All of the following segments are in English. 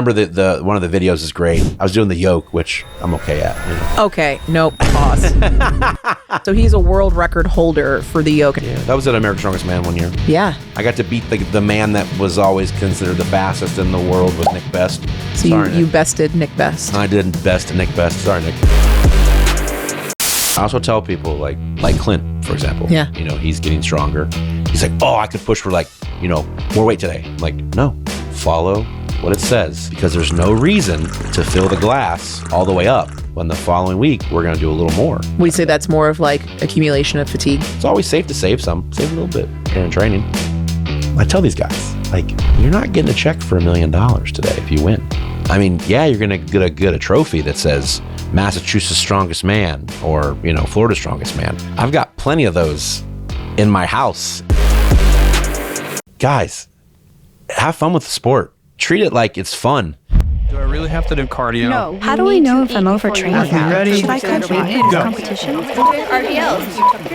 remember the one of the videos is great. I was doing the yoke, which I'm okay at. You know. Okay, nope, pause. So he's a world record holder for the yoke. Yeah, that was at America's Strongest Man one year. Yeah. I got to beat the man that was always considered the fastest in the world with Nick Best. So Sorry, you bested Nick Best. I did best Nick Best. Sorry, Nick. I also tell people like Clint, for example. Yeah. You know, he's getting stronger. He's like, oh, I could push for more weight today. I'm like, no, follow what it says, because there's no reason to fill the glass all the way up when the following week we're going to do a little more. Would you say that's more of like accumulation of fatigue? It's always safe to save a little bit during training. I tell these guys, like, you're not getting a check for $1 million today if you win. I mean, yeah, you're going to get a trophy that says Massachusetts Strongest Man or, Florida Strongest Man. I've got plenty of those in my house. Guys, have fun with the sport. Treat it like it's fun. Do I really have to do cardio? No. How do we know if I'm overtraining? Okay, ready? Should I cut weight in competition?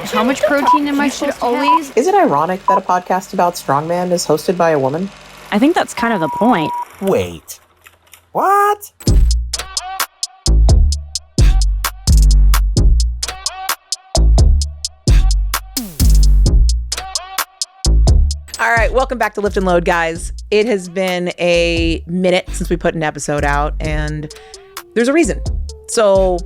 How much protein am I supposed to always? Is it ironic that a podcast about Strongman is hosted by a woman? I think that's kind of the point. Wait. What? All right, welcome back to Lift and Load, guys. It has been a minute since we put an episode out, and there's a reason. So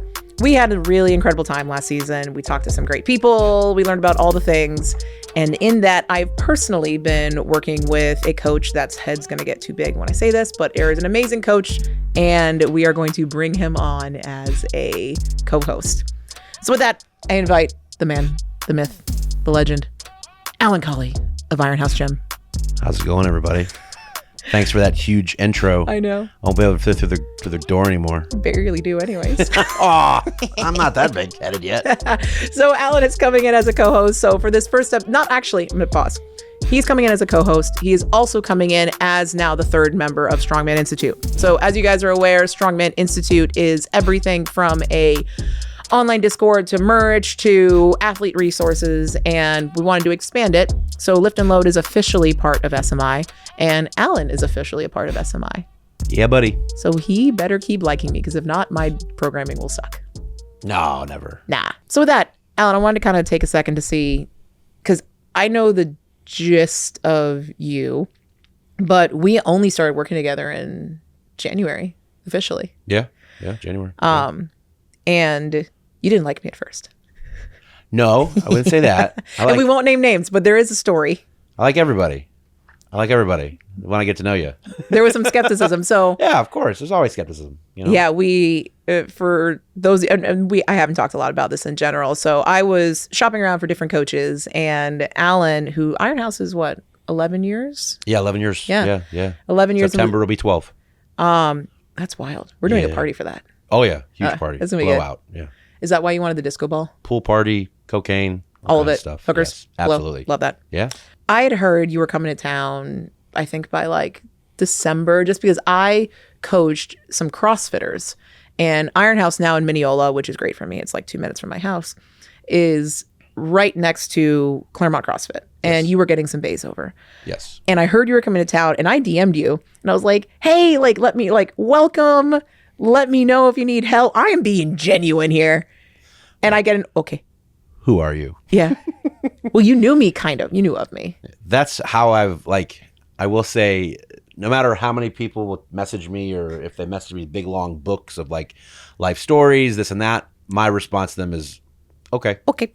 we had a really incredible time last season. We talked to some great people. We learned about all the things. And in that, I've personally been working with a coach that's head's going to get too big when I say this, but Eric is an amazing coach, and we are going to bring him on as a co-host. So with that, I invite the man, the myth, the legend, Alan Colley of Iron House Gym. How's it going, everybody? Thanks for that huge intro. I know. I won't be able to fit through the door anymore. Barely do anyways. Oh, I'm not that big-headed yet. So Alan is coming in as a co-host. So for this first step, not actually, I'm going to pause. He's coming in as a co-host. He is also coming in as now the third member of Strongman Institute. So as you guys are aware, Strongman Institute is everything from a online Discord to merch to athlete resources, and we wanted to expand it. So Lift and Load is officially part of SMI, and Alan is officially a part of SMI. Yeah, buddy. So he better keep liking me, because if not, my programming will suck. No, never. Nah. So with that, Alan, I wanted to kind of take a second to see, because I know the gist of you, but we only started working together in January, officially. Yeah, January. And you didn't like me at first. No, I wouldn't say that. And we won't name names, but there is a story. I like everybody when I get to know you. There was some skepticism. So yeah, of course. There's always skepticism. Yeah, we, for those, and I haven't talked a lot about this in general. So I was shopping around for different coaches, and Alan, who Iron House is what, 11 years? Yeah, 11 years. Yeah. 11 years. September will be 12. That's wild. We're doing a party for that. Oh yeah, huge party. That's gonna be blowout. good. Yeah. Is that why you wanted the disco ball? Pool party, cocaine, all of it. Stuff. Hookers. Yes, absolutely. Love that. Yeah. I had heard you were coming to town, I think by like December, just because I coached some CrossFitters, and Iron House now in Mineola, which is great for me. It's like 2 minutes from my house, is right next to Claremont CrossFit. And you were getting some bays over. Yes. And I heard you were coming to town, and I DM'd you, and I was like, hey, like, let me, like, welcome. Let me know if you need help. I am being genuine here. And I get an, okay. Who are you? Yeah. Well, you knew me, kind of. You knew of me. That's how I will say, no matter how many people will message me, or if they message me big, long books of like life stories, this and that, my response to them is, okay. Okay.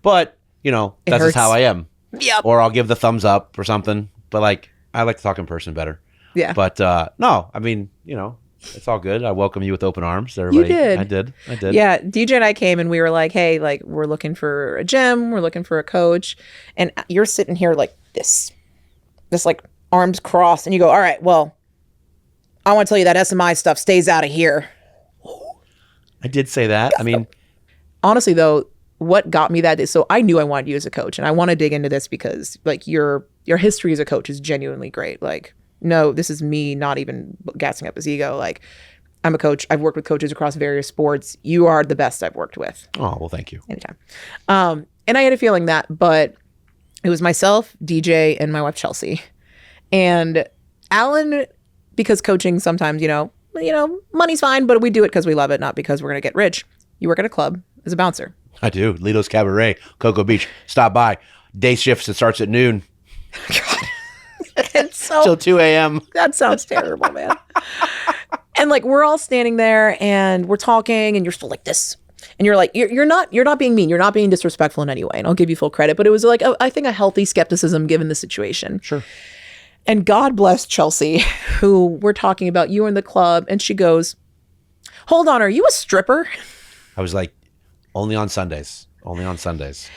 But, that's just how I am. Yep. Or I'll give the thumbs up or something. But like, I like to talk in person better. Yeah. But no, I mean, it's all good. I welcome you with open arms. Everybody. You did. I did. Yeah. DJ and I came, and we were like, hey, like, we're looking for a gym. We're looking for a coach. And you're sitting here like this like arms crossed. And you go, all right, well, I want to tell you that SMI stuff stays out of here. I did say that. I mean, honestly, though, what got me that is, so I knew I wanted you as a coach. And I want to dig into this because like your history as a coach is genuinely great. Like, no, this is me not even gassing up his ego. Like, I'm a coach. I've worked with coaches across various sports. You are the best I've worked with. Oh, well, thank you. Anytime. And I had a feeling that, but it was myself, DJ, and my wife, Chelsea. And Alan because coaching sometimes, money's fine, but we do it because we love it, not because we're going to get rich. You work at a club as a bouncer. I do. Lito's Cabaret, Cocoa Beach. Stop by. Day shifts. It starts at noon. God. It's so Till 2 a.m. That sounds terrible, man. And like we're all standing there and we're talking and you're still like this. And you're like, you're not being mean. You're not being disrespectful in any way. And I'll give you full credit. But it was like, I think a healthy skepticism given the situation. Sure. And God bless Chelsea, who we're talking about, you were in the club. And she goes, hold on, are you a stripper? I was like, only on Sundays. Only on Sundays.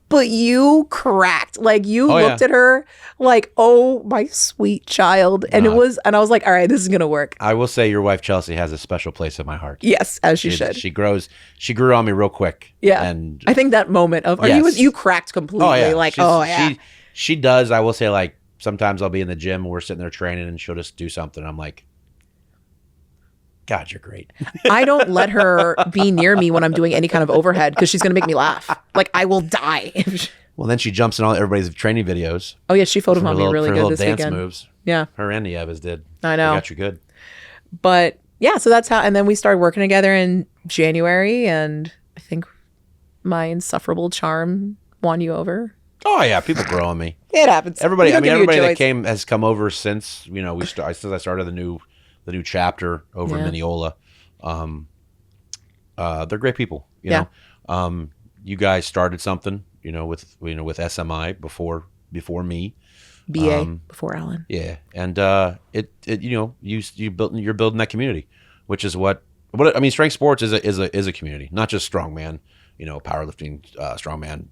But you cracked. Like you looked at her like, oh, my sweet child. And I was like, all right, this is going to work. I will say your wife, Chelsea, has a special place in my heart. Yes, as she should. She grew on me real quick. Yeah. And I think that moment of, you cracked completely. Oh, yeah. Like, She does. I will say, like, sometimes I'll be in the gym and we're sitting there training and she'll just do something. I'm like, God, you're great. I don't let her be near me when I'm doing any kind of overhead because she's going to make me laugh. Like I will die. Well, then she jumps in all everybody's training videos. Oh yeah, she photobomb me really good this dance weekend. Moves. Yeah, her and Nieves did. I know. They got you good. But yeah, so that's how. And then we started working together in January, and I think my insufferable charm won you over. Oh yeah, people grow on me. It happens. Everybody that has come over since since I started the new chapter over in Mineola. They're great people. You know, you guys started something. With SMI before me. BA before Alan. Yeah, and you're building that community, which is what I mean. Strength sports is a community, not just strongman. Powerlifting, strongman,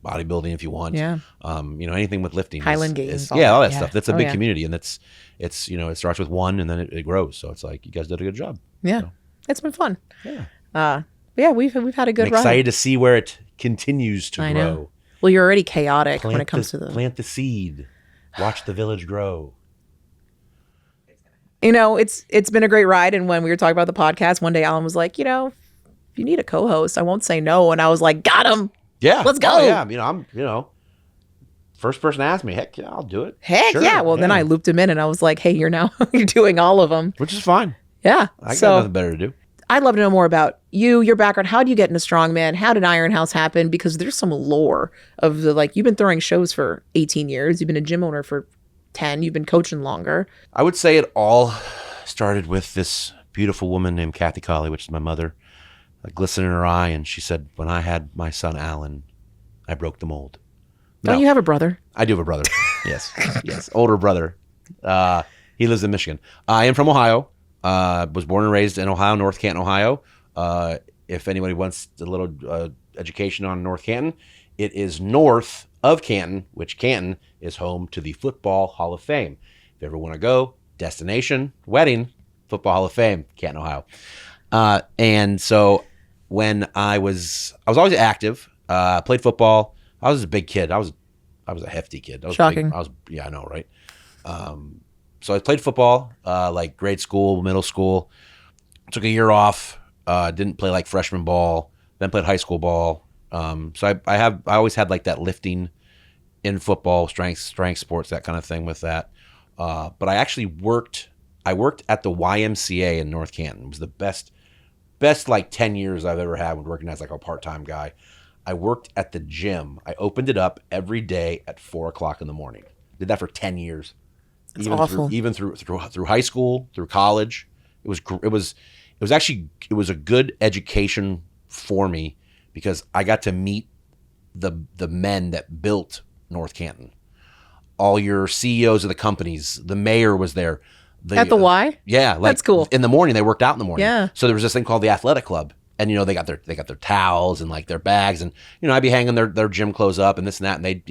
bodybuilding if you want. Yeah. Anything with lifting. Highland Games. All that stuff. That's a big community, and it's it starts with one and then it grows. So it's like you guys did a good job. Yeah, it's been fun. Yeah. We've had a good run. Excited to see where it continues to grow. Know. Well, you're already chaotic when it comes to plant the seed, watch the village grow. It's been a great ride. And when we were talking about the podcast, one day Alan was like, if you need a co-host, I won't say no. And I was like, got him. Yeah, let's go. Oh, yeah, I'm first person to ask me. Heck yeah, I'll do it. Heck sure. Yeah. Well, then I looped him in, and I was like, hey, you're doing all of them, which is fine. Yeah, I got nothing better to do. I'd love to know more about you, your background. How did you get into Strongman? How did Iron House happen? Because there's some lore of you've been throwing shows for 18 years. You've been a gym owner for 10. You've been coaching longer. I would say it all started with this beautiful woman named Kathy Colley, which is my mother, a glisten in her eye. And she said, when I had my son, Alan, I broke the mold. Don't you have a brother? I do have a brother. Yes. Older brother. He lives in Michigan. I am from Ohio. Was born and raised in Ohio, North Canton, Ohio. If anybody wants a little education on North Canton, it is north of Canton, which Canton is home to the Football Hall of Fame. If you ever want to go, destination, wedding, Football Hall of Fame, Canton, Ohio. And so when I was always active, played football. I was a big kid. I was a hefty kid. Shocking. Yeah, I know, right? So I played football, like grade school, middle school. Took a year off. Didn't play like freshman ball. Then played high school ball. So I always had like that lifting in football, strength sports, that kind of thing with that. But I actually worked at the YMCA in North Canton. It was the best like 10 years I've ever had when working as like a part-time guy. I worked at the gym. I opened it up every day at 4:00 in the morning. Did that for 10 years. That's awful. Even through high school, through college, it was a good education for me because I got to meet the men that built North Canton. All your CEOs of the companies, the mayor was there. At the Y? Yeah, that's cool. In the morning, they worked out in the morning. Yeah. So there was this thing called the athletic club, and they got their towels and like their bags, and I'd be hanging their gym clothes up and this and that, and they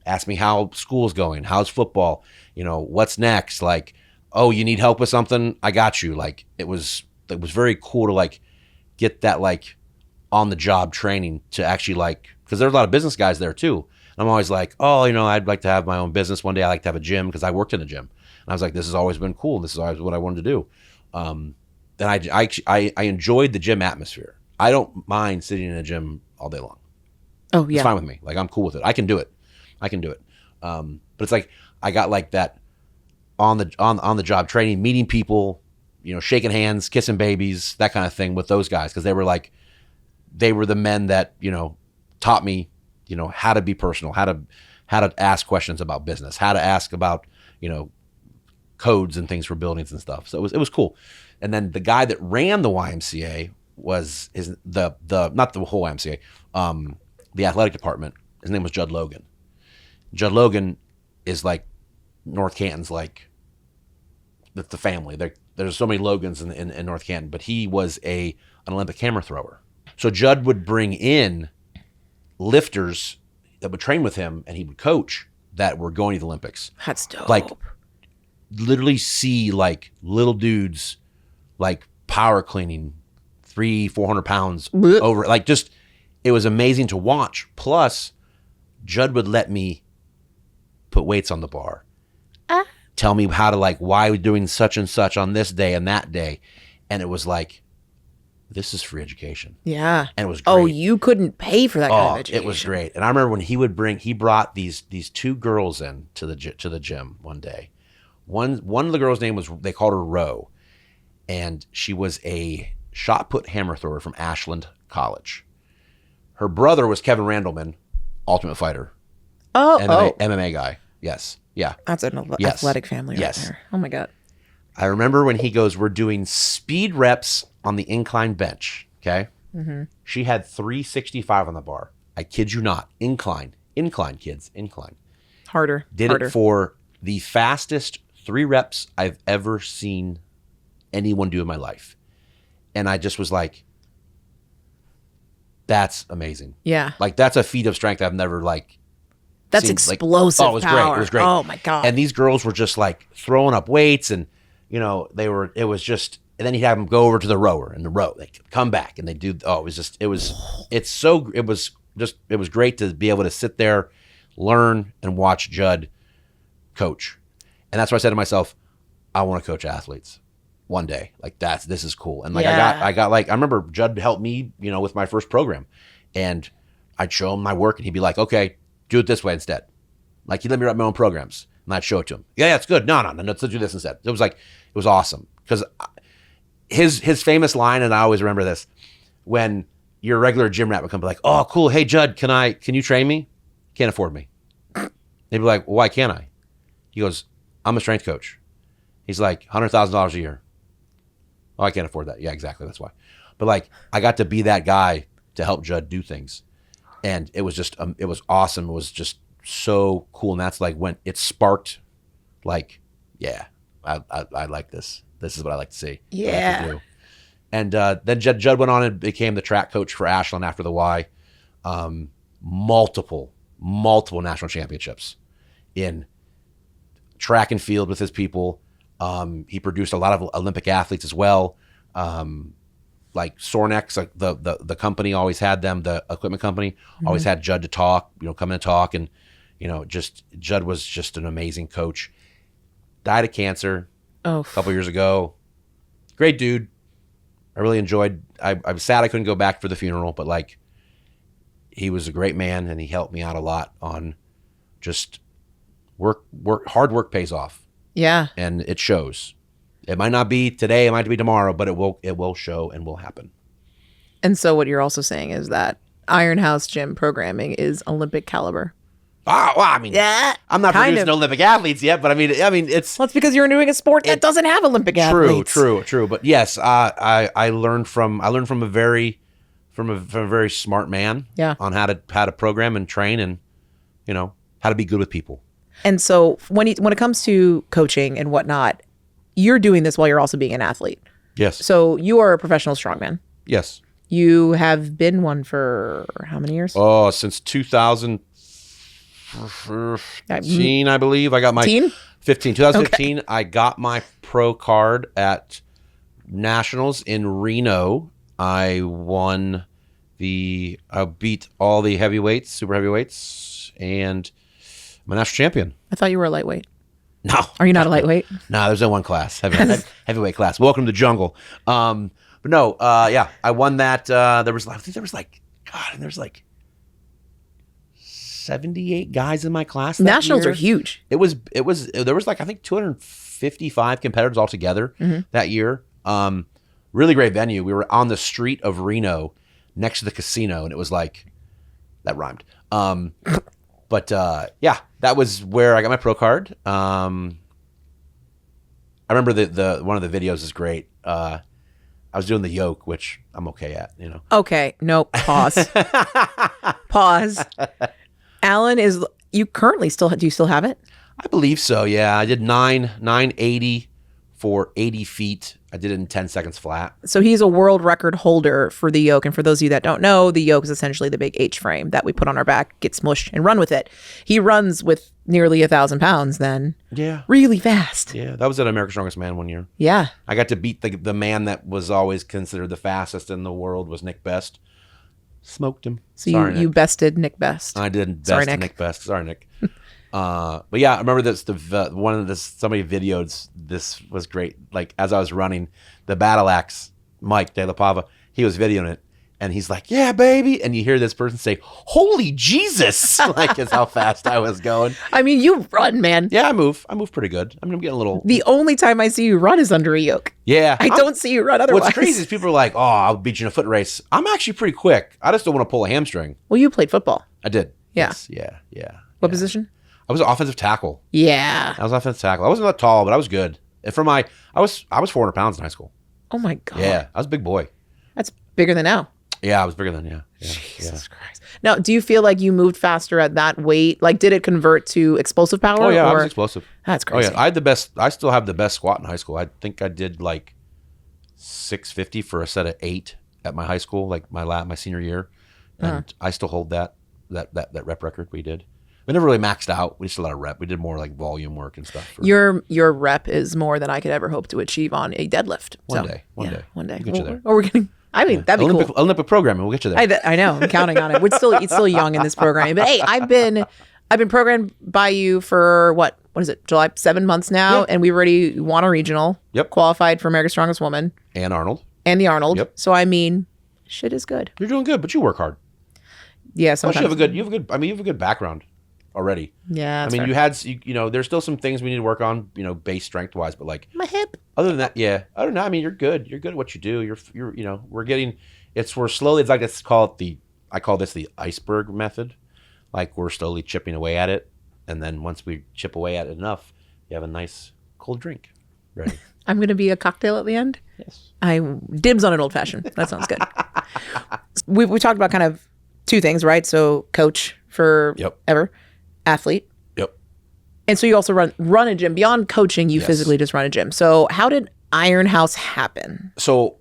ask me how school's going, how's football, what's next, like, oh, you need help with something, I got you. Like it was very cool to like get that like on the job training to actually like, because there's a lot of business guys there too. And I'm always like, oh, I'd like to have my own business one day. I like to have a gym because I worked in a gym. And I was like, this has always been cool. This is always what I wanted to do. And I enjoyed the gym atmosphere. I don't mind sitting in a gym all day long. Oh yeah, it's fine with me. Like I'm cool with it. I can do it. But it's like I got like that on the job training, meeting people, shaking hands, kissing babies, that kind of thing with those guys, because they were the men that taught me how to be personal, how to ask questions about business, how to ask about codes and things for buildings and stuff. So it was cool. And then the guy that ran the YMCA was the not the whole YMCA, the athletic department. His name was Judd Logan. Judd Logan is like North Canton's like the family. There's so many Logans in North Canton, but he was an Olympic hammer thrower. So Judd would bring in lifters that would train with him, and he would coach that were going to the Olympics. That's dope. Like literally see like little dudes like power cleaning 300-400 pounds over, like just, it was amazing to watch. Plus Judd would let me put weights on the bar, tell me how to, like, why we're doing such and such on this day and that day. And it was like, this is free education. Yeah. And it was great. Oh, you couldn't pay for that kind of education. It was great. And I remember when he brought these two girls in to the gym one day. One of the girls' name was, they called her Ro, and she was a shot put hammer thrower from Ashland College. Her brother was Kevin Randleman, Ultimate Fighter. MMA guy. Yes. Yeah. That's an athletic family right there. Oh my God. I remember when he goes, we're doing speed reps on the incline bench. Okay. Mm-hmm. She had 365 on the bar. I kid you not. Incline, kids, incline. Harder. Did it for the fastest 3 reps I've ever seen anyone do in my life. And I just was like, that's amazing. Yeah. Like, that's a feat of strength I've never that's seen. explosive it was power. Great. It was great. Oh my God. And these girls were just like throwing up weights, and it was just, and then he'd have them go over to the rower and the row. They come back and they do, it was great to be able to sit there, learn, and watch Judd coach. And that's why I said to myself, I want to coach athletes one day. Like, this is cool. And like, I remember Judd helped me, with my first program, and I'd show him my work and he'd be like, okay, do it this way instead. Like, he let me write my own programs and I'd show it to him. Yeah, it's good. No, let's do this instead. It was awesome. Because his famous line, and I always remember this, when your regular gym rat would come, be like, oh, cool. Hey, Judd, can you train me? Can't afford me. They'd be like, well, why can't I? He goes, I'm a strength coach. He's like, $100,000 a year. Oh, I can't afford that. Yeah, exactly. That's why. But like, I got to be that guy to help Judd do things. And it was just, it was awesome. It was just so cool. And that's like when it sparked, like, yeah, I like this. This is what I like to see. Yeah. Like to do. And then Judd went on and became the track coach for Ashland after the Y. Multiple national championships in track and field with his people. He produced a lot of Olympic athletes as well. Like Sornex, like the company always had them, the equipment company always had Judd to talk, come in and talk. And, just Judd was just an amazing coach. Died of cancer a couple years ago. Great dude. I really enjoyed, I was sad I couldn't go back for the funeral, but like, he was a great man and he helped me out a lot on just hard work pays off. Yeah. And it shows. It might not be today, it might be tomorrow, but it will show and will happen. And so what you're also saying is that Iron House gym programming is Olympic caliber. Well, I mean, yeah, I'm not producing Olympic athletes yet, but I mean, it's. Well, it's because you're doing a sport that doesn't have Olympic athletes. True. But yes, I learned from a very smart man. Yeah. On how to program and train, and how to be good with people. And so when it comes to coaching and whatnot, you're doing this while you're also being an athlete. Yes. So you are a professional strongman. Yes. You have been one for how many years? Oh, since 2015, I believe. I got my 2015. Okay. I got my pro card at Nationals in Reno. I beat all the heavyweights, super heavyweights, and I'm a national champion. I thought you were a lightweight. No. Are you not a lightweight? No, there's no one class. Heavyweight class. Welcome to the jungle. But no, I won that. There was 78 guys in my class. Nationals are huge. There was like, I think 250 55 competitors altogether that year. Really great venue. We were on the street of Reno next to the casino, and it was like, that rhymed. But yeah, that was where I got my pro card. I remember the one of the videos is great. I was doing the yoke, which I'm okay at, you know. Okay, no, pause. Pause. Alan you currently do you still have it? I believe so, yeah. I did 980 for 80 feet. I did it in 10 seconds flat. So he's a world record holder for the yoke. And for those of you that don't know, the yoke is essentially the big H frame that we put on our back, get smushed, and run with it. He runs with nearly 1,000 pounds then. Yeah. Really fast. Yeah, that was at America's Strongest Man one year. Yeah. I got to beat the man that was always considered the fastest in the world, was Nick Best. Smoked him. So Sorry, you bested Nick Best. I did Sorry, best Nick Best. Sorry, Nick. But yeah, I remember this. Somebody videoed this was great. Like as I was running, the battle axe, Mike De La Pava, he was videoing it, and he's like, "Yeah, baby," and you hear this person say, "Holy Jesus!" Like is how fast I was going. I mean, you run, man. Yeah, I move pretty good. I mean, I'm getting a little. The only time I see you run is under a yoke. Yeah, I don't see you run otherwise. What's crazy is people are like, "Oh, I'll beat you in a foot race." I'm actually pretty quick. I just don't want to pull a hamstring. Well, you played football. I did. Yeah. Yes, yeah. What position? I was an offensive tackle. Yeah. I was an offensive tackle. I wasn't that tall, but I was good. And I was 400 pounds in high school. Oh my God. Yeah, I was a big boy. That's bigger than now. Yeah, I was bigger than, yeah. Jesus Christ. Now, do you feel like you moved faster at that weight? Like, did it convert to explosive power? Oh, yeah, I was explosive. That's crazy. Oh, yeah, I still have the best squat in high school. I think I did like 650 for a set of 8 at my high school, like my senior year. And I still hold that rep record we did. We never really maxed out. We just did a lot of rep. We did more like volume work and stuff. Your rep is more than I could ever hope to achieve on a deadlift. One day. One day. We'll get you there. Or we're getting. I mean, that'd be cool. Olympic programming. We'll get you there. I know. I'm counting on it. It's still young in this programming, but hey, I've been programmed by you for what is it? July 7 months now, and we've already won a regional. Yep. Qualified for America's Strongest Woman. And Arnold. And the Arnold. Yep. So I mean, shit is good. You're doing good, but you work hard. Yeah. Sometimes you have a good background already. Yeah. I mean, fair. There's still some things we need to work on, base strength wise, but like my hip. Other than that, yeah. I don't know. I mean, you're good. You're good at what you do. We're slowly, it's like, I call this the iceberg method. Like we're slowly chipping away at it. And then once we chip away at it enough, you have a nice cold drink ready. I'm going to be a cocktail at the end. Yes. I dibs on an old fashioned. That sounds good. we talked about kind of two things, right? So coach for ever, athlete. Yep. And so you also run a gym. Beyond coaching, you physically just run a gym. So how did Iron House happen? So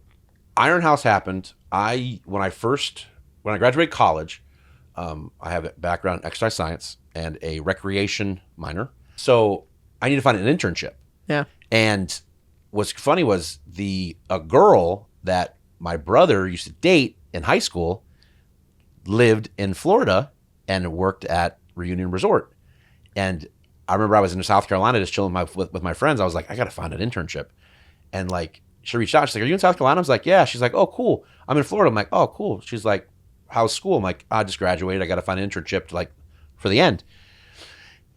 Iron House happened. When I graduated college, I have a background in exercise science and a recreation minor. So I need to find an internship. Yeah. And what's funny was a girl that my brother used to date in high school lived in Florida and worked at Reunion Resort. And I remember I was in South Carolina just chilling with my friends. I was like, I got to find an internship. And like, she reached out. She's like, are you in South Carolina? I was like, yeah. She's like, oh, cool. I'm in Florida. I'm like, oh, cool. She's like, how's school? I'm like, I just graduated. I got to find an internship for the end.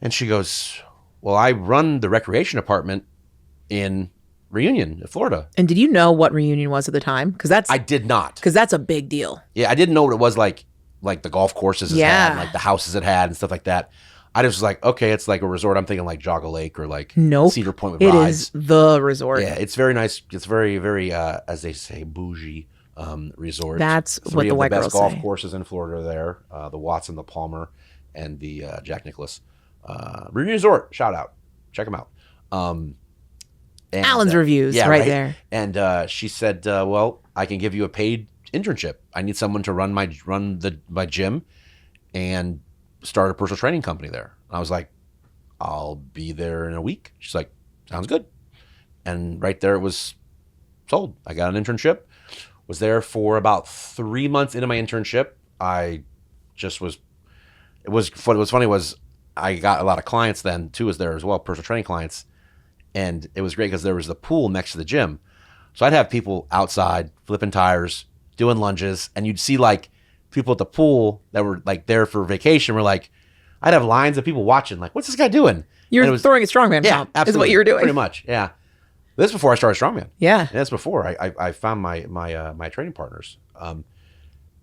And she goes, well, I run the recreation department in Reunion, Florida. And did you know what Reunion was at the time? I did not. Because that's a big deal. Yeah, I didn't know what it was like the golf courses it had, like the houses it had and stuff like that. I just was like, okay, it's like a resort. I'm thinking like Jogga Lake or like Cedar Point with rides. It is the resort. Yeah, it's very nice. It's very, very, as they say, bougie resort. That's what the white girls say. Three of the best golf courses in Florida are there. The Watson, the Palmer, and the Jack Nicklaus. Reunion Resort, shout out. Check them out. Alan's reviews right there. And she said, well, I can give you a paid internship. I need someone to run my gym and start a personal training company there. And I was like, I'll be there in a week. She's like, sounds good. And right there it was sold. I got an internship, was there for about 3 months into my internship. What was funny was I got a lot of clients then too, was there as well, personal training clients. And it was great because there was the pool next to the gym. So I'd have people outside flipping tires, doing lunges, and you'd see like people at the pool that were like there for vacation were like, I'd have lines of people watching, like, what's this guy doing? You're throwing a strongman pump is what you were doing. Pretty much, yeah. This is before I started Strongman. Yeah. That's before I found my training partners.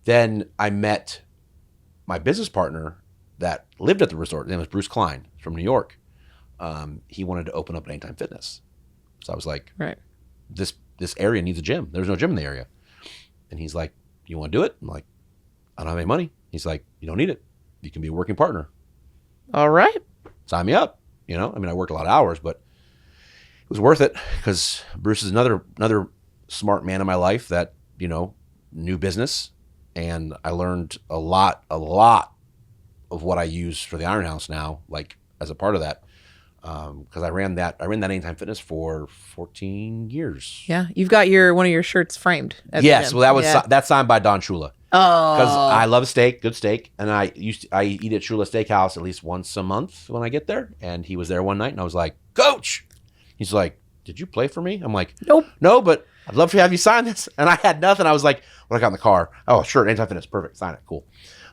Then I met my business partner that lived at the resort. His name was Bruce Klein from New York. He wanted to open up an Anytime Fitness. So I was like, right. This area needs a gym. There's no gym in the area. And he's like, you want to do it? I'm like, I don't have any money. He's like, you don't need it. You can be a working partner. All right. Sign me up. I worked a lot of hours, but it was worth it because Bruce is another smart man in my life that, knew business. And I learned a lot of what I use for the Iron House now, like as a part of that. Because I ran that Anytime Fitness for 14 years. Yeah. You've got one of your shirts framed. Yes. Well, that's signed by Don Shula. Oh. Because I love steak, good steak. And I eat at Shula Steakhouse at least once a month when I get there. And he was there one night and I was like, Coach. He's like, did you play for me? I'm like, nope. No, but I'd love to have you sign this. And I had nothing. I was like, when I got in the car, oh, sure, Anytime Fitness, perfect, sign it, cool.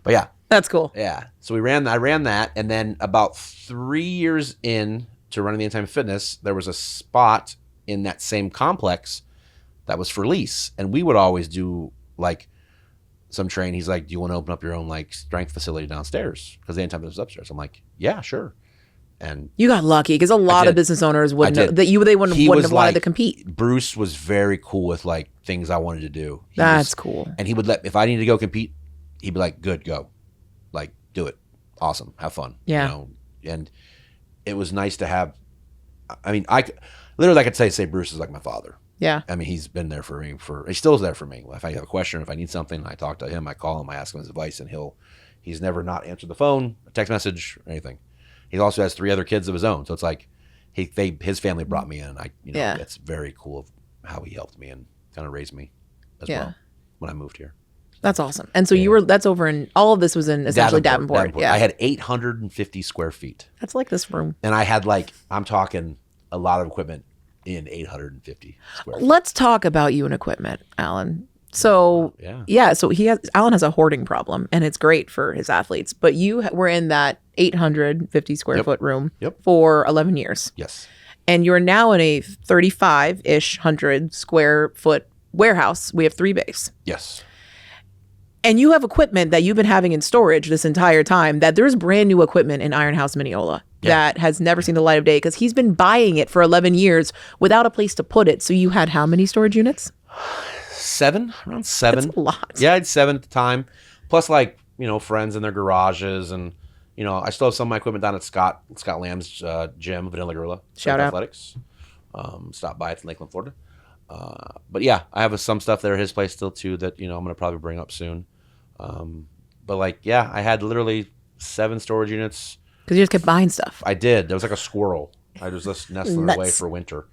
But yeah. That's cool. Yeah. So I ran that. And then about 3 years in to running the Anytime Fitness, there was a spot in that same complex that was for lease. And we would always do like some train. He's like, do you want to open up your own like strength facility downstairs? Because the Anytime Fitness is upstairs. I'm like, yeah, sure. And you got lucky because a lot of business owners wouldn't know, that they wouldn't have wanted to compete. Bruce was very cool with like things I wanted to do. That's cool. And he would if I needed to go compete, he'd be like, good, go. Like, do it. Awesome. Have fun. Yeah. And it was nice to have, I could say Bruce is like my father. Yeah. He's been there for me he still is there for me. If I have a question, if I need something, I talk to him, I call him, I ask him his advice, and he's never not answered the phone, a text message, or anything. He also has 3 other kids of his own. So it's like his family brought me in. It's very cool of how he helped me and kind of raised me as well when I moved here. That's awesome. And so that's over in, all of this was in essentially Davenport. Yeah. I had 850 square feet. That's like this room. And I had I'm talking a lot of equipment in 850 square feet. Let's talk about you and equipment, Alan. So so Alan has a hoarding problem and it's great for his athletes, but you were in that 850 square foot room for 11 years. Yes. And you're now in a 35-ish 100 square foot warehouse. We have 3 bays. Yes. And you have equipment that you've been having in storage this entire time, that there's brand new equipment in Iron House Mineola that has never seen the light of day because he's been buying it for 11 years without a place to put it. So you had how many storage units? 7, around 7. That's a lot. Yeah, I had 7 at the time. Plus friends in their garages and, I still have some of my equipment down at Scott Lamb's gym, Vanilla Gorilla. Shout out. Athletics. Stop by. It's in Lakeland, Florida. But yeah, I have some stuff there at his place still too that, I'm going to probably bring up soon. But I had literally 7 storage units. Because you just kept buying stuff. I did. There was like a squirrel. I was just nestling away for winter.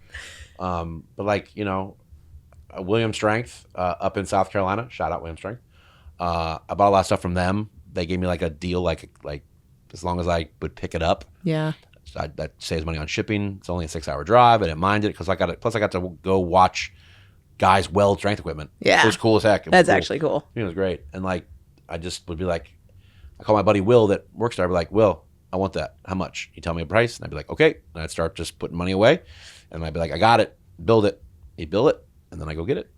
But William Strength up in South Carolina. Shout out William Strength. I bought a lot of stuff from them. They gave me like a deal, like as long as I would pick it up. Yeah. That saves money on shipping. It's only a 6-hour drive. I didn't mind it because I got it. Plus, I got to go watch guys weld strength equipment. Yeah, it was cool as heck. That's actually cool. It was great. And I just would be like, I call my buddy Will that works there. I'd be like, Will, I want that. How much? He'd tell me a price, and I'd be like, okay. And I'd start just putting money away, and I'd be like, I got it. Build it. He'd build it, and then I go get it.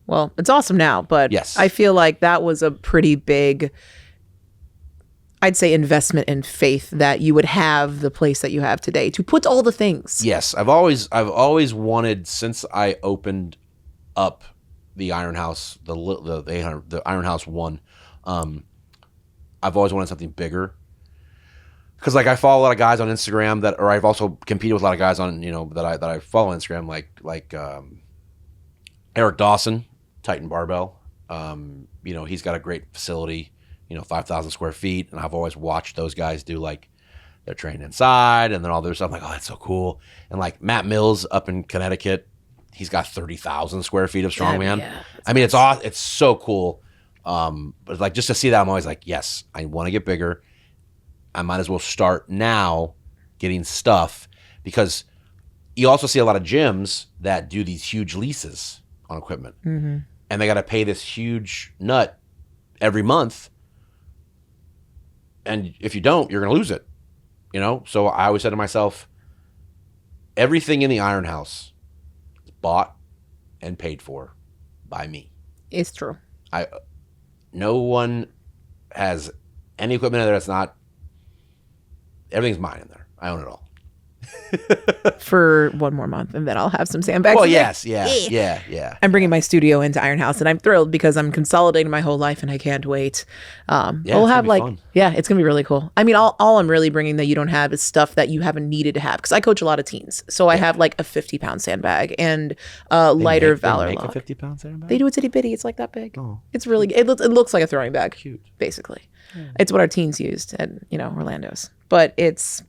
Well, it's awesome now, but yes. I feel like that was a pretty big, I'd say, investment in faith that you would have the place that you have today to put all the things. Yes, I've always wanted, since I opened up the Iron House, the Iron House 1. I've always wanted something bigger because I follow a lot of guys on Instagram or I've also competed with a lot of guys on that I follow on Instagram like Eric Dawson, Titan Barbell. He's got a great facility. 5,000 square feet. And I've always watched those guys do they're training inside and then all their stuff. I'm like, oh, that's so cool. And Matt Mills up in Connecticut, he's got 30,000 square feet of strongman. Yeah, it's awesome. It's so cool. But just to see that, I'm always like, yes, I want to get bigger. I might as well start now getting stuff because you also see a lot of gyms that do these huge leases on equipment. Mm-hmm. And they got to pay this huge nut every month. And if you don't, you're going to lose it, So I always said to myself, everything in the Iron House is bought and paid for by me. It's true. No one has any equipment in there that's not. Everything's mine in there. I own it all. For one more month, and then I'll have some sandbags. Well, yes, yeah. I'm bringing my studio into Iron House, and I'm thrilled because I'm consolidating my whole life, and I can't wait. We'll have fun. It's gonna be really cool. I mean, all I'm really bringing that you don't have is stuff that you haven't needed to have, because I coach a lot of teens, so I have like a 50-pound sandbag and lighter Valor They make log. a 50-pound sandbag? They do a itty bitty. It's like that big. Oh. It's really. It looks like a throwing bag. Cute. Basically, it's what our teens used at Orlando's, but it's.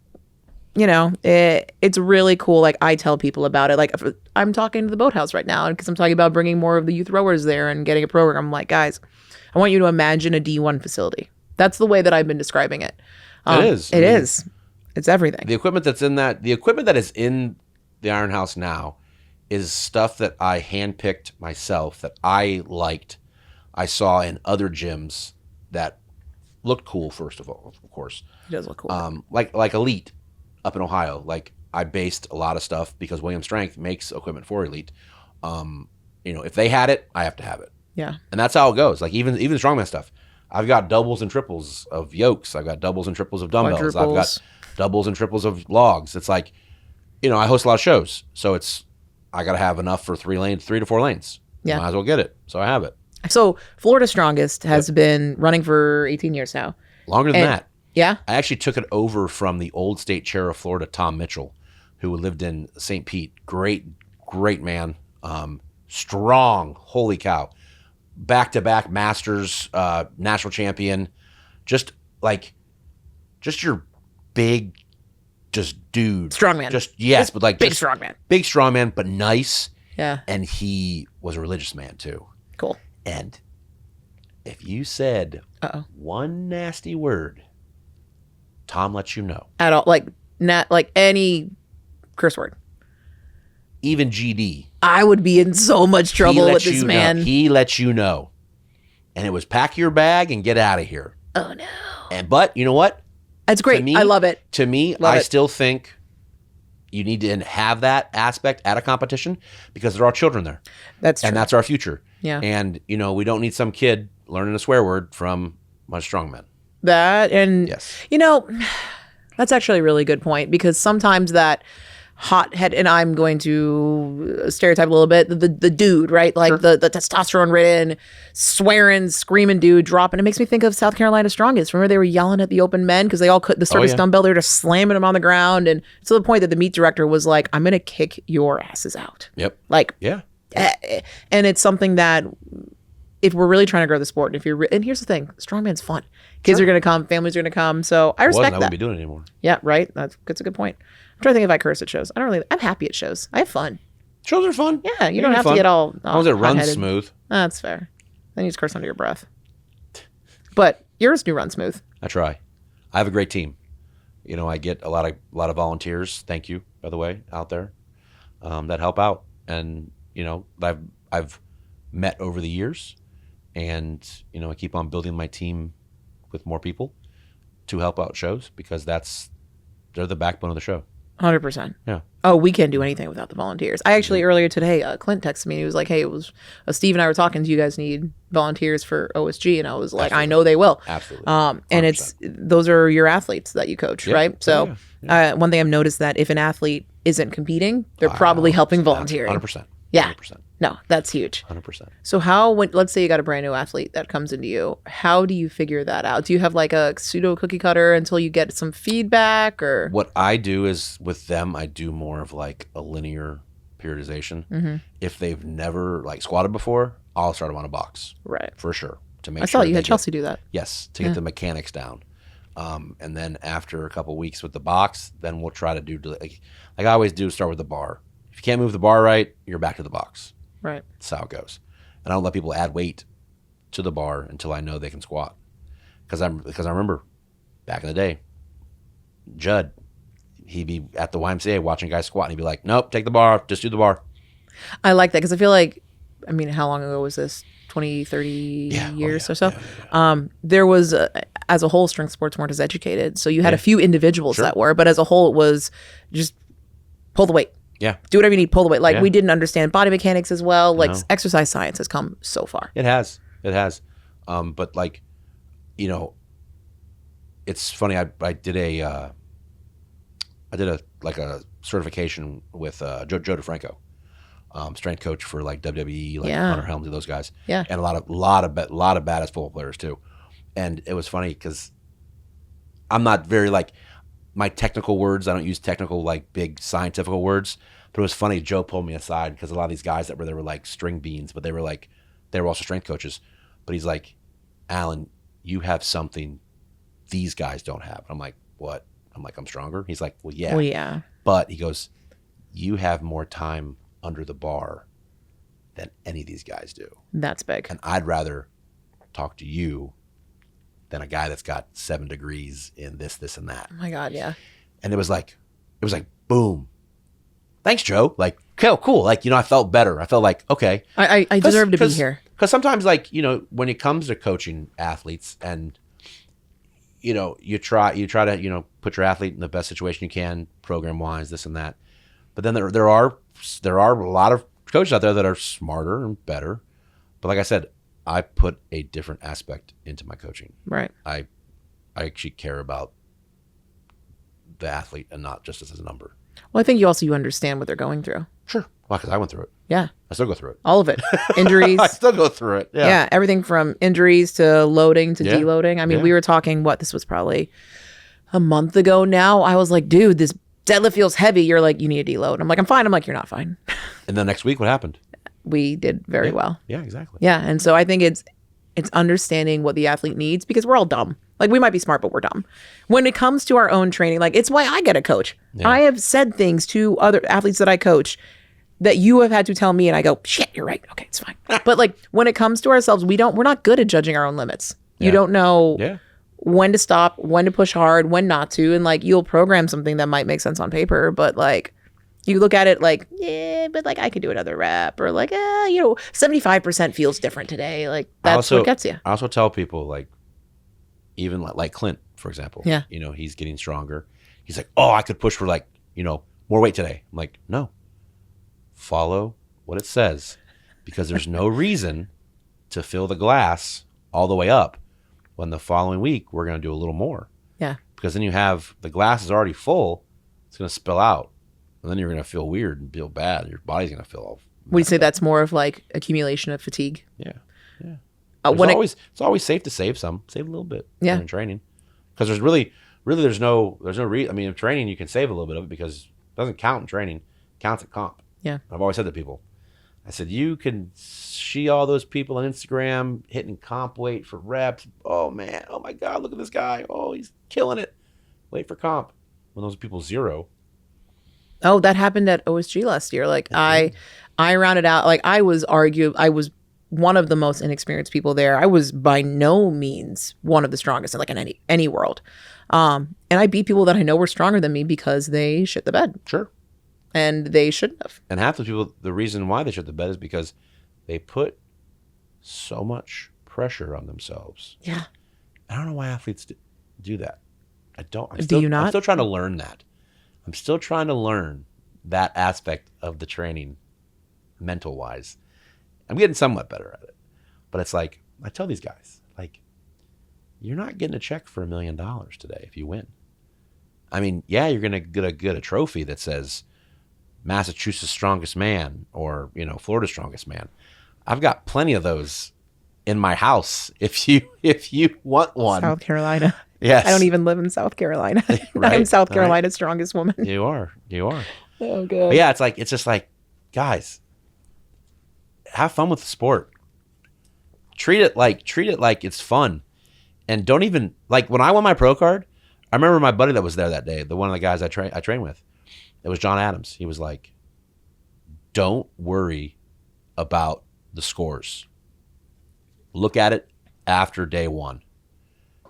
It's really cool. Like, I tell people about it. Like, I'm talking to the boathouse right now because I'm talking about bringing more of the youth rowers there and getting a program. I'm like, guys, I want you to imagine a D1 facility. That's the way that I've been describing it. It is. It is. It's everything. The equipment that is in the Iron House now is stuff that I handpicked myself, that I liked. I saw in other gyms that looked cool, first of all, of course. It does look cool. Like Elite. Up in Ohio, like I based a lot of stuff because William Strength makes equipment for Elite. If they had it, I have to have it. Yeah. And that's how it goes. Like even Strongman stuff. I've got doubles and triples of yokes. I've got doubles and triples of dumbbells. I've got doubles and triples of logs. It's like, I host a lot of shows. So I got to have enough for 3 to 4 lanes. Yeah. Might as well get it. So I have it. So Florida Strongest has been running for 18 years now. Longer than that. Yeah. I actually took it over from the old state chair of Florida, Tom Mitchell, who lived in St. Pete. Great man. Strong. Holy cow. Back-to-back Masters, national champion. Just your big, dude. Strongman. Big strongman. Big strongman, but nice. Yeah. And he was a religious man too. Cool. And if you said one nasty word, Tom lets you know. At all, not like any curse word. Even GD. I would be in so much trouble with this man. He lets you know. And it was pack your bag and get out of here. Oh no. But you know what? That's great. I love it. To me, I still think you need to have that aspect at a competition because there are children there. That's true. And that's our future. Yeah. And, we don't need some kid learning a swear word from my strongman. That, and, yes. That's actually a really good point, because sometimes that hothead, and I'm going to stereotype a little bit, the dude, right? Like the testosterone ridden, swearing, screaming dude dropping. It makes me think of South Carolina Strongest. Remember they were yelling at the open men because they all could the service dumbbell. They were just slamming them on the ground, and to the point that the meet director was like, "I'm gonna kick your asses out." Yep. And it's something that, if we're really trying to grow the sport, and here's the thing, strongman's fun. Kids are going to come, families are going to come. So I respect that. I wouldn't be doing it anymore. Yeah, right. That's a good point. I'm trying to think if I curse at shows. I'm happy at shows. I have fun. Shows are fun. Yeah, you don't have to get all as long as it runs smooth. That's fair. Then you just curse under your breath. But yours do run smooth. I try. I have a great team. I get a lot of volunteers. Thank you, by the way, out there that help out, and I've met over the years. And, I keep on building my team with more people to help out shows because they're the backbone of the show. 100%. Yeah. Oh, we can't do anything without the volunteers. I actually, earlier today, Clint texted me. He was like, hey, Steve and I were talking. Do you guys need volunteers for OSG? And I was like, I know they will. Absolutely. 100%. And those are your athletes that you coach, right? So one thing I've noticed that if an athlete isn't competing, they're probably helping volunteering. 100%. Yeah. 100%. No, that's huge. 100%. So let's say you got a brand new athlete that comes into you, how do you figure that out? Do you have like a pseudo cookie cutter until you get some feedback, or? What I do is with them, I do more of like a linear periodization. Mm-hmm. If they've never squatted before, I'll start them on a box. Right. For sure. To make I saw you had Chelsea do that. Yes. To get the mechanics down. And then after a couple weeks with the box, then we'll try to do like I always do, start with the bar. If you can't move the bar right, you're back to the box. Right. That's how it goes. And I don't let people add weight to the bar until I know they can squat. Because I remember back in the day, Judd, he'd be at the YMCA watching guys squat, and he'd be like, nope, take the bar off, just do the bar. I like that because I feel like, how long ago was this? 20, 30 years or so? Yeah. There was, as a whole, strength sports weren't as educated. So you had a few individuals that were, but as a whole, it was just pull the weight. Yeah. Do whatever you need, pull the weight. Like Yeah. we didn't understand body mechanics as well. Like No. exercise science has come so far. It has. But like, you know, it's funny. I did a certification with Joe DeFranco, strength coach for like WWE, like Yeah. Hunter Helmsley, those guys. Yeah. And a lot of badass football players too. And it was funny because I'm not very like my technical words. I don't use technical like big scientific words. But it was funny. Joe pulled me aside because a lot of these guys they were like string beans, but they were also strength coaches. But he's like, Alan, you have something these guys don't have. I'm like, what? I'm like, I'm stronger. He's like, well, yeah. Well, yeah. But he goes, you have more time under the bar than any of these guys do. That's big. And I'd rather talk to you than a guy that's got 7 degrees in this, and that. Oh my God, yeah. And it was like, boom. Thanks, Joe. Like, cool. Like, I felt better. I felt like, okay. I deserve to be here. Because sometimes, like, when it comes to coaching athletes and, you try to, put your athlete in the best situation you can, program-wise, this and that. But then there are a lot of coaches out there that are smarter and better. But like I said, I put a different aspect into my coaching. Right. I actually care about the athlete and not just as a number. Well, I think you understand what they're going through. Sure. Well, because I went through it. Yeah. I still go through it. All of it. Injuries. I still go through it. Yeah. Everything from injuries to loading to deloading. I mean, we were talking, this was probably a month ago now. I was like, dude, this deadlift feels heavy. You're like, you need a deload. I'm like, I'm fine. I'm like, you're not fine. And then next week, what happened? We did very well. Yeah, exactly. Yeah. And so I think it's understanding what the athlete needs because we're all dumb. Like we might be smart, but we're dumb. When it comes to our own training, like it's why I get a coach. Yeah. I have said things to other athletes that I coach that you have had to tell me and I go, shit, you're right. Okay, it's fine. But like when it comes to ourselves, we're not good at judging our own limits. You don't know when to stop, when to push hard, when not to. And like you'll program something that might make sense on paper, but like you look at it like, yeah, but like I could do another rep or like, 75% feels different today. Like that's what gets you. I also tell people like, even like Clint, for example, he's getting stronger. He's like, oh, I could push for like, more weight today. I'm like, no, follow what it says because there's no reason to fill the glass all the way up when the following week we're going to do a little more. Yeah. Because then you have the glass is already full. It's going to spill out and then you're going to feel weird and feel bad. Your body's going to feel all. Would you say that's more of like accumulation of fatigue? Yeah. Yeah. It's always safe to save a little bit in training because there's really there's no reason. I mean, in training you can save a little bit of it because it doesn't count in training, it counts at comp. Yeah. I've always said to people, I said, you can see all those people on Instagram hitting comp weight for reps. Oh man, oh my God, look at this guy. Oh, he's killing it. Wait for comp. When those people zero. Oh, that happened at OSG last year. Like I rounded out, like I was one of the most inexperienced people there. I was by no means one of the strongest in like in any world. And I beat people that I know were stronger than me because they shit the bed. Sure. And they shouldn't have. And half the people, the reason why they shit the bed is because they put so much pressure on themselves. Yeah. I don't know why athletes do that. I don't. Do you not? I'm still trying to learn that. I'm still trying to learn that aspect of the training mental wise. I'm getting somewhat better at it. But it's like, I tell these guys, like, you're not getting a check for $1 million today if you win. I mean, yeah, you're going to get a trophy that says Massachusetts strongest man or, Florida's strongest man. I've got plenty of those in my house if you want one. South Carolina. Yes. I don't even live in South Carolina. Right. I'm South Carolina's strongest woman. You are. Oh, good. But yeah, it's just like, guys, have fun with the sport. Treat it like it's fun. And don't even, like when I won my pro card, I remember my buddy that was there that day, one of the guys I trained with. It was John Adams. He was like, don't worry about the scores. Look at it after day one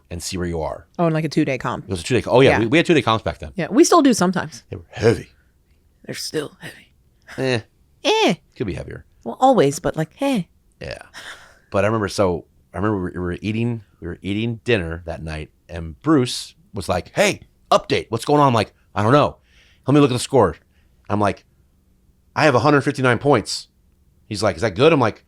and see where you are. Oh, and like a 2-day comp. It was a 2-day. Oh yeah, we had 2-day comps back then. Yeah, we still do sometimes. They were heavy. They're still heavy. Could be heavier. Well, always, but like, Yeah. But I remember we were eating dinner that night and Bruce was like, hey, update, what's going on? I'm like, I don't know. Let me look at the score. I'm like, I have 159 points. He's like, is that good? I'm like,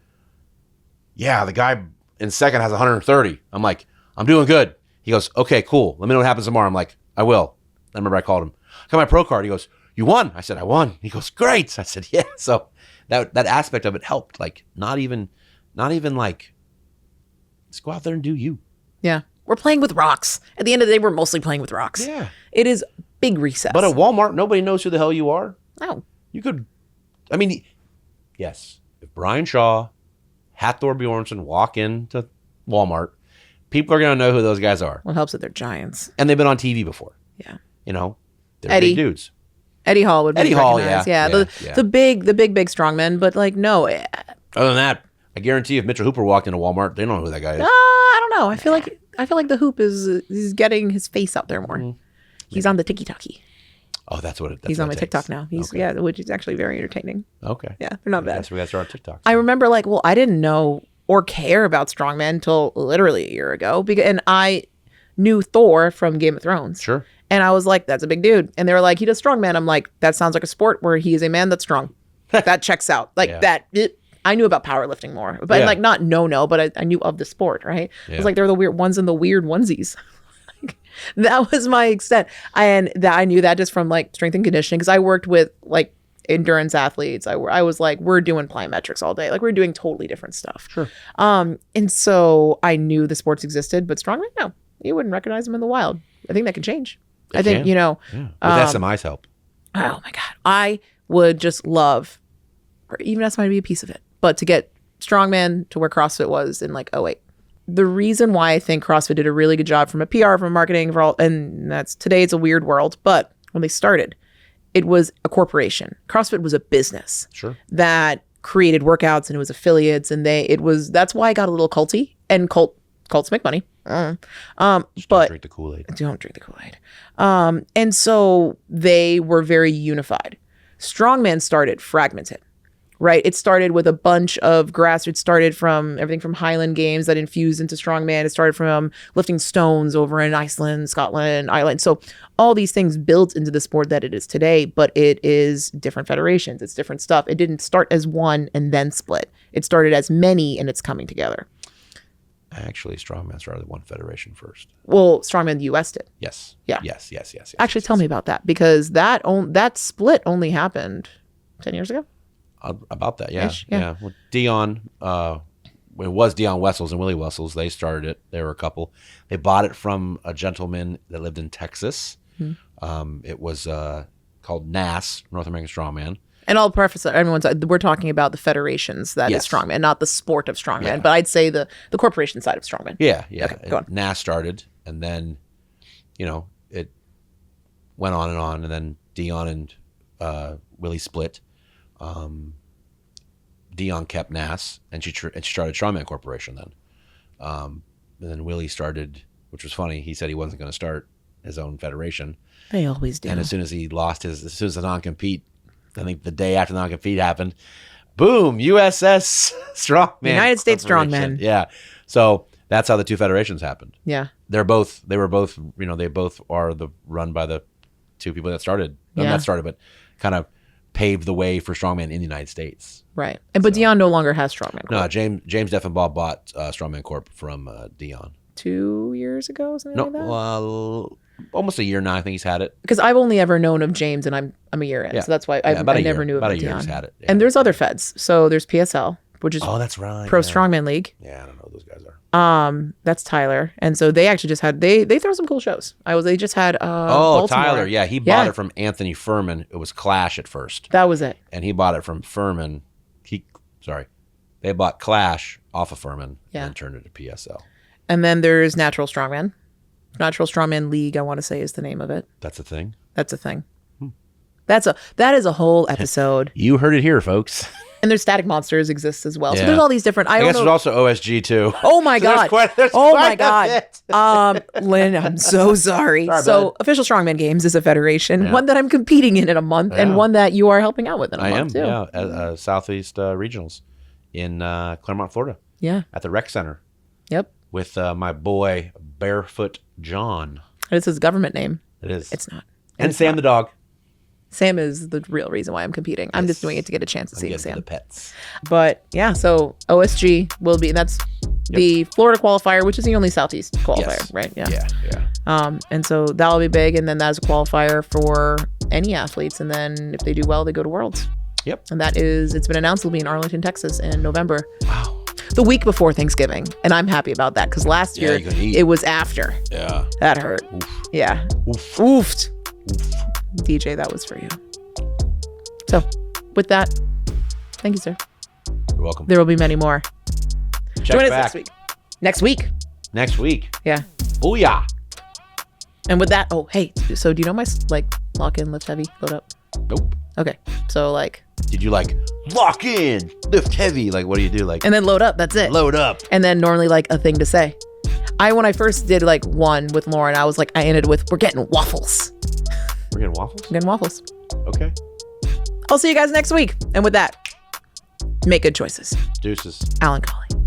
yeah, the guy in second has 130. I'm like, I'm doing good. He goes, okay, cool. Let me know what happens tomorrow. I'm like, I will. I remember I called him. I got my pro card. He goes, you won. I said, I won. He goes, great. I said, yeah. So that aspect of it helped. Like, not even like, just go out there and do you. Yeah. We're playing with rocks. At the end of the day, we're mostly playing with rocks. Yeah. It is big recess. But at Walmart, nobody knows who the hell you are. No. You could, I mean, yes. If Brian Shaw, Hathor Bjornsson walk into Walmart, people are going to know who those guys are. Well, it helps that they're giants. And they've been on TV before. Yeah. You know, they're Eddie. big dudes. Eddie Hall would be Eddie Hall, recognized. yeah. The big strongmen, but like, no. Other than that, I guarantee if Mitchell Hooper walked into Walmart, they don't know who that guy is. I don't know. I feel like the hoop is getting his face out there more. Mm-hmm. He's on the TikTok. Oh, that's what it is. He's on my TikTok now. He's which is actually very entertaining. Okay. Yeah, they're not bad. Guess we got to start on TikTok. I remember I didn't know or care about strongmen until literally a year ago, and I knew Thor from Game of Thrones. Sure. And I was like, that's a big dude. And they were like, he does strongman. I'm like, that sounds like a sport where he is a man that's strong. That checks out. Like I knew about powerlifting more, but like not but I knew of the sport, right? Yeah. It was like they're the weird ones in the weird onesies. That was my extent. And that I knew that just from like strength and conditioning, because I worked with like endurance athletes. I was like, we're doing plyometrics all day. Like we're doing totally different stuff. Sure. And so I knew the sports existed, but strongman, no, you wouldn't recognize them in the wild. I think that can change. I think, with SMI's help. Oh my God. I would just love, or even SMI to be a piece of it, but to get strongman to where CrossFit was in like 2008. The reason why I think CrossFit did a really good job from a PR, from marketing, for all, and that's today it's a weird world, but when they started, it was a corporation. CrossFit was a business. Sure. That created workouts and it was affiliates, and that's why I got a little culty, and cults make money. But don't drink the Kool-Aid. Don't drink the Kool-Aid. And so they were very unified. Strongman started fragmented, right? It started with a bunch of grassroots. It started from everything from Highland Games that infused into Strongman. It started from lifting stones over in Iceland, Scotland, Ireland. So all these things built into the sport that it is today, but it is different federations. It's different stuff. It didn't start as one and then split. It started as many, and it's coming together. Actually, Strongman started one federation first. Well, Strongman the US did. Yes. Yeah. Yes. Actually, tell me about that, because that split only happened 10 years ago. About that, yeah. Ish, yeah. Well, Dion, it was Dion Wessels and Willie Wessels. They started it. They were a couple. They bought it from a gentleman that lived in Texas. Mm-hmm. It was called NAS, North American Strongman. And I'll preface that we're talking about the federations that is Strongman, not the sport of Strongman. Yeah. But I'd say the corporation side of Strongman. Yeah. Okay, go on. NAS started, and then, it went on, and then Dion and Willie split. Dion kept NAS, and she started Strongman Corporation then. And then Willie started, which was funny. He said he wasn't going to start his own federation. They always do. And as soon as the non-compete, I think the day after the non-compete happened, boom, USS Strongman. United States Strongman. Yeah. So that's how the two federations happened. Yeah. They were both, they both are run by the two people that started, but kind of paved the way for Strongman in the United States. Right. But Dion no longer has Strongman Corp. No, James Deffenbaugh bought Strongman Corp from Dion. 2 years ago, something like that? Well, almost a year now. I think he's had it. Because I've only ever known of James, and I'm a year in, so that's why I never knew about Dion. He's had it. Yeah. And there's other feds. So there's PSL, which is that's right, Pro Strongman League. Yeah, I don't know who those guys are. That's Tyler, and so they actually just had they throw some cool shows. They just had Baltimore. Tyler, yeah, he bought it from Anthony Furman. It was Clash at first. That was it. And he bought it from Furman. They bought Clash off of Furman and turned it to PSL. And then there's Natural Strongman. Natural Strongman League, I want to say, is the name of it. That's a thing? That's a thing. That is a whole episode. You heard it here, folks. And there's Static Monsters exists as well. So there's all these different. I guess there's also OSG too. Oh my God. There's quite God. Lynn, I'm so sorry. So Official Strongman Games is a federation, one that I'm competing in a month, and one that you are helping out with in a month too. Yeah, Southeast Regionals in Claremont, Florida. Yeah. At the Rec Center. Yep. With my boy Barefoot John. It's his government name. It is. It's not. And Sam the dog. Sam is the real reason why I'm competing. I'm just doing it to get a chance of seeing Again, for Sam. the pets. But yeah, so OSG will be, and that's the Florida qualifier, which is the only Southeast qualifier, right? Yeah. And so that'll be big, and then that's a qualifier for any athletes, and then if they do well, they go to Worlds. Yep. And it's been announced it'll be in Arlington, Texas in November. Wow. The week before Thanksgiving, and I'm happy about that because last year you can eat. it was after. Yeah. That hurt. Oof. Yeah. Oof. Oofed. Oof. DJ, that was for you. So, with that, thank you, sir. You're welcome. There will be many more. Check Join us back. next week. Next week. Next week. Yeah. Booyah. And with that, oh, hey, so do you know my, lock in, lift heavy, load up? Nope. Okay. So, Did you lock in, lift heavy? What do you do? and then load up. That's it. Load up. And then normally, a thing to say. When I first did, one with Lauren, I ended with, we're getting waffles. We're getting waffles? We're getting waffles. Okay. I'll see you guys next week. And with that, make good choices. Deuces. Alan Colley.